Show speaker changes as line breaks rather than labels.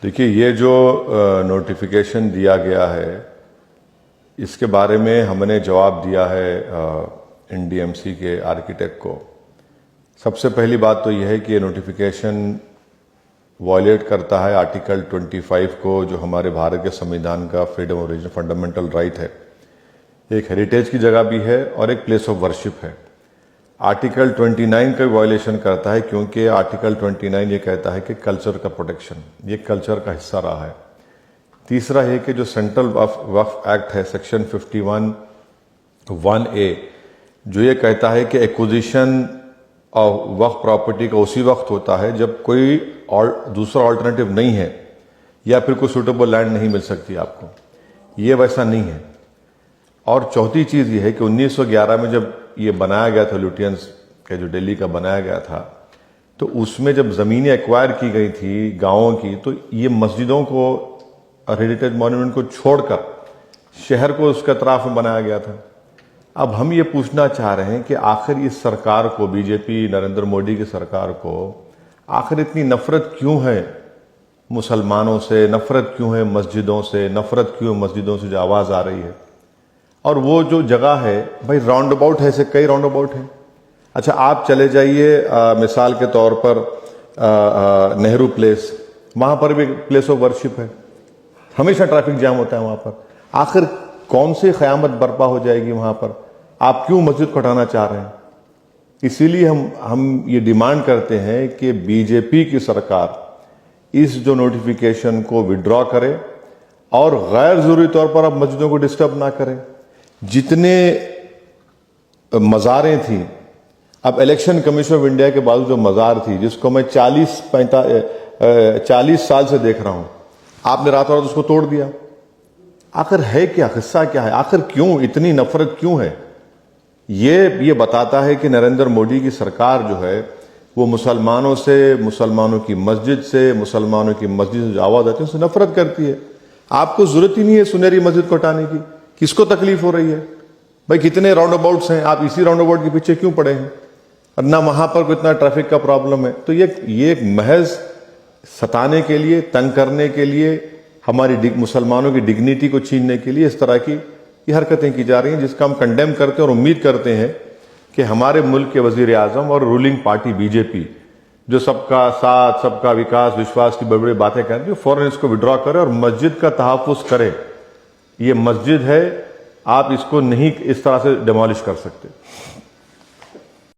देखिए, ये जो नोटिफिकेशन दिया गया है, इसके बारे में हमने जवाब दिया है एनडीएमसी के आर्किटेक्ट को। सबसे पहली बात तो यह है कि ये नोटिफिकेशन वायलेट करता है आर्टिकल 25 को, जो हमारे भारत के संविधान का freedom of religion fundamental right है। एक हेरिटेज की जगह भी है और एक प्लेस ऑफ वर्शिप है। आर्टिकल 29 का वायलेशन करता है, क्योंकि आर्टिकल 29 ये कहता है कि कल्चर का प्रोटेक्शन, ये कल्चर का हिस्सा रहा है। तीसरा है कि जो सेंट्रल वक्फ एक्ट है, सेक्शन 51(1)(a), जो ये कहता है कि एक्विजिशन ऑफ वक्फ प्रॉपर्टी का उसी वक्त होता है जब कोई दूसरा ऑल्टरनेटिव नहीं है या फिर कोई सूटेबल लैंड नहीं मिल सकती आपको। ये वैसा नहीं है। और चौथी चीज ये है कि 1911 में जब ये बनाया गया था, लुटियंस का जो दिल्ली का बनाया गया था, तो उसमें जब जमीनें एक्वायर की गई थी गांवों की, तो ये मस्जिदों को, हेरिटेज मॉन्यूमेंट को छोड़कर शहर को उसके अतराफ में बनाया गया था। अब हम ये पूछना चाह रहे हैं कि आखिर इस सरकार को, बीजेपी नरेंद्र मोदी की सरकार को, आखिर इतनी नफरत क्यों है मुसलमानों से, नफरत क्यों है मस्जिदों से, नफरत क्यों है मस्जिदों से जो आवाज आ रही है। और वो जो जगह है भाई, राउंड अबाउट है, ऐसे कई राउंड अबाउट है। अच्छा, आप चले जाइए मिसाल के तौर पर नेहरू प्लेस, वहां पर भी प्लेस ऑफ वर्शिप है, हमेशा ट्रैफिक जाम होता है वहां पर। आखिर कौन सी क़यामत बर्पा हो जाएगी वहां पर? आप क्यों मस्जिद को हटाना चाह रहे हैं? इसीलिए हम ये डिमांड करते हैं कि बीजेपी की सरकार इस जो नोटिफिकेशन को विड्रॉ करे और गैर जरूरी तौर पर अब मस्जिदों को डिस्टर्ब ना करें। जितने मज़ारें थी, अब इलेक्शन कमीशन ऑफ इंडिया के बाद जो मज़ार थी, जिसको मैं 40 साल से देख रहा हूं, आपने रातों रात उसको तोड़ दिया। आखिर है क्या, हिस्सा क्या है? आखिर क्यों इतनी नफरत क्यों है? ये बताता है कि नरेंद्र मोदी की सरकार जो है वो मुसलमानों से, मुसलमानों की मस्जिद से, मुसलमानों की मस्जिद से जो आवाज आती है उससे नफरत करती है। आपको जरूरत ही नहीं है सुनहरी मस्जिद को हटाने की, किसको तकलीफ हो रही है भाई? कितने राउंड अबाउट्स हैं, आप इसी राउंड अबाउट के पीछे क्यों पड़े हैं? और ना वहां पर कोई इतना ट्रैफिक का प्रॉब्लम है। तो ये महज सताने के लिए, तंग करने के लिए, हमारी मुसलमानों की डिग्निटी को छीनने के लिए इस तरह की ये हरकतें की जा रही हैं, जिसका हम कंडेम करते हैं और उम्मीद करते हैं कि हमारे मुल्क के वजीर आजम और रूलिंग पार्टी बीजेपी, जो सबका साथ, सबका विकास, विश्वास की बड़ी बड़ी बातें कहती है, फौरन इसको विड्रॉ करे और मस्जिद का तहफ़्फ़ुज़ करे। ये मस्जिद है, आप इसको नहीं इस तरह से डिमोलिश कर सकते।